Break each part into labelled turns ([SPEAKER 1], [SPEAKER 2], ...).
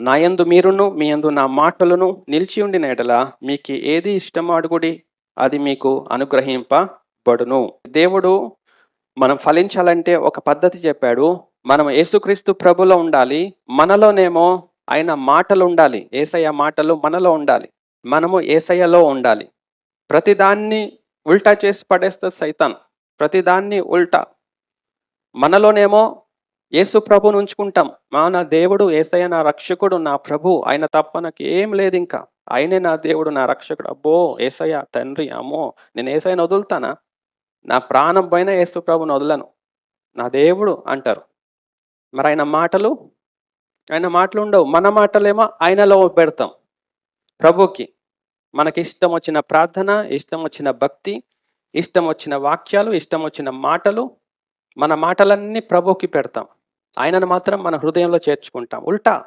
[SPEAKER 1] నా యందు మీరును మీ యందు నా మాటలను నిలిచి ఉండిన ఎడల మీకు ఏది ఇష్టమో అడుగుడి, అది మీకు అనుగ్రహింపబడును. దేవుడు మనం ఫలించాలంటే ఒక పద్ధతి చెప్పాడు. మనం యేసుక్రీస్తు ప్రభులో ఉండాలి. మనలోనేమో ఆయన మాటలు ఉండాలి. యేసయ్య మాటలు మనలో ఉండాలి. మనము యేసయ్యలో ఉండాలి. ప్రతిదాన్ని ఉల్టా చేసి పడేస్తుంది సైతాన్. ప్రతిదాన్ని ఉల్టా. మనలోనేమో యేసు ప్రభువుని ఉంచుకుంటాం. నా దేవుడు యేసయ్య నా రక్షకుడు, నా ప్రభు. ఆయన తప్ప నాకు ఏం లేదింకా. ఆయనే నా దేవుడు, నా రక్షకుడు. అబ్బో! యేసయ్య తండ్రి, అమ్మో! నేను యేసయ్యని వదులుతానా? నా ప్రాణం పోయినా యేసు ప్రభువుని వదలను. నా దేవుడు అంటారు. మరి ఆయన మాటలు ఉండవు. మన మాటలేమో ఆయనలో పెడతాం. ప్రభుకి మనకిష్టం వచ్చిన ప్రార్థన, ఇష్టం వచ్చిన భక్తి, ఇష్టం వచ్చిన వాక్యాలు, ఇష్టం వచ్చిన మాటలు, మన మాటలన్నీ ప్రభుకి పెడతాం. ఆయనను మాత్రం మన హృదయంలో చేర్చుకుంటాం. ఉల్టా.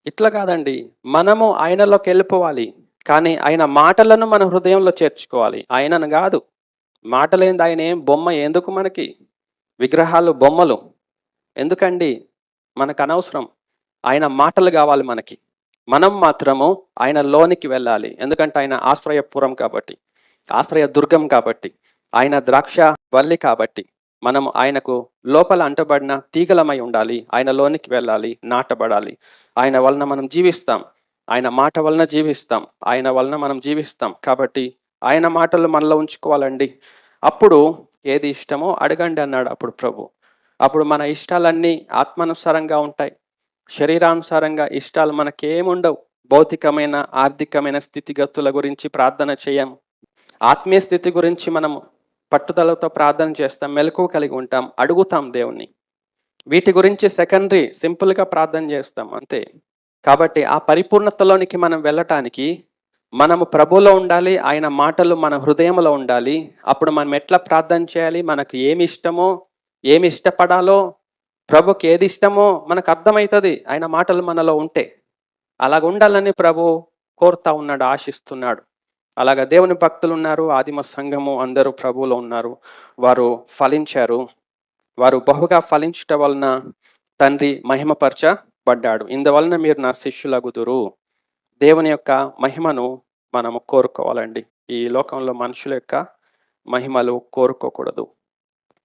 [SPEAKER 1] ఇట్లా కాదండి. మనము ఆయనలోకి వెళ్ళిపోవాలి. కానీ ఆయన మాటలను మన హృదయంలో చేర్చుకోవాలి. ఆయనను కాదు. మాటలేంది ఆయన ఏం బొమ్మ ఎందుకు మనకి? విగ్రహాలు, బొమ్మలు ఎందుకండి? మనకు అనవసరం. ఆయన మాటలు కావాలి మనకి. మనం మాత్రము ఆయన లోనికి వెళ్ళాలి. ఎందుకంటే ఆయన ఆశ్రయపురం కాబట్టి, ఆశ్రయ దుర్గం కాబట్టి, ఆయన ద్రాక్ష వల్లి కాబట్టి, మనం ఆయనకు లోపల అంటబడిన తీగలమై ఉండాలి. ఆయన లోనికి వెళ్ళాలి, నాటబడాలి. ఆయన వలన మనం జీవిస్తాం. ఆయన మాట వలన జీవిస్తాం. ఆయన వలన మనం జీవిస్తాం. కాబట్టి ఆయన మాటలు మనలో ఉంచుకోవాలండి. అప్పుడు ఏది ఇష్టమో అడగండి అన్నాడు అప్పుడు ప్రభు. అప్పుడు మన ఇష్టాలన్నీ ఆత్మానుసారంగా ఉంటాయి. శరీరానుసారంగా ఇష్టాలు మనకేముండవు. భౌతికమైన, ఆర్థికమైన స్థితిగతుల గురించి ప్రార్థన చేయం. ఆత్మీయ స్థితి గురించి మనం పట్టుదలతో ప్రార్థన చేస్తాం, మెలకువ కలిగి ఉంటాం, అడుగుతాం దేవుణ్ణి. వీటి గురించి సెకండరీ, సింపుల్గా ప్రార్థన చేస్తాం అంతే. కాబట్టి ఆ పరిపూర్ణతలోనికి మనం వెళ్ళటానికి మనము ప్రభులో ఉండాలి. ఆయన మాటలు మన హృదయంలో ఉండాలి. అప్పుడు మనం ఎట్లా ప్రార్థన చేయాలి, మనకు ఏమి ఇష్టమో, ఏమి ఇష్టపడాలో, ప్రభుకి ఏది ఇష్టమో మనకు అర్థమవుతుంది ఆయన మాటలు మనలో ఉంటే. అలాగ ఉండాలని ప్రభు కోరుతా ఉన్నాడు, ఆశిస్తున్నాడు. అలాగా దేవుని భక్తులు ఉన్నారు, ఆదిమ సంఘము అందరూ ప్రభువులో ఉన్నారు. వారు ఫలించారు. వారు బహుగా ఫలించుట వలన తండ్రి మహిమపరచబడ్డాడు. ఇందువలన మీరు నా శిష్యులగుదురు. దేవుని యొక్క మహిమను మనము కోరుకోవాలండి. ఈ లోకంలో మనుషుల యొక్క మహిమలు కోరుకోకూడదు.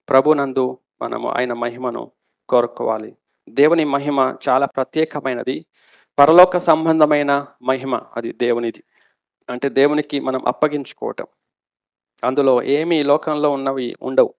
[SPEAKER 1] ప్రభునందు మనము ఆయన మహిమను కోరుకోవాలి. దేవుని మహిమ చాలా ప్రత్యేకమైనది. పరలోక సంబంధమైన మహిమ అది దేవునిది. అంటే దేవునికి మనం అప్పగించుకోవటం. అందులో ఏమి లోకంలో ఉన్నవి ఉండవు.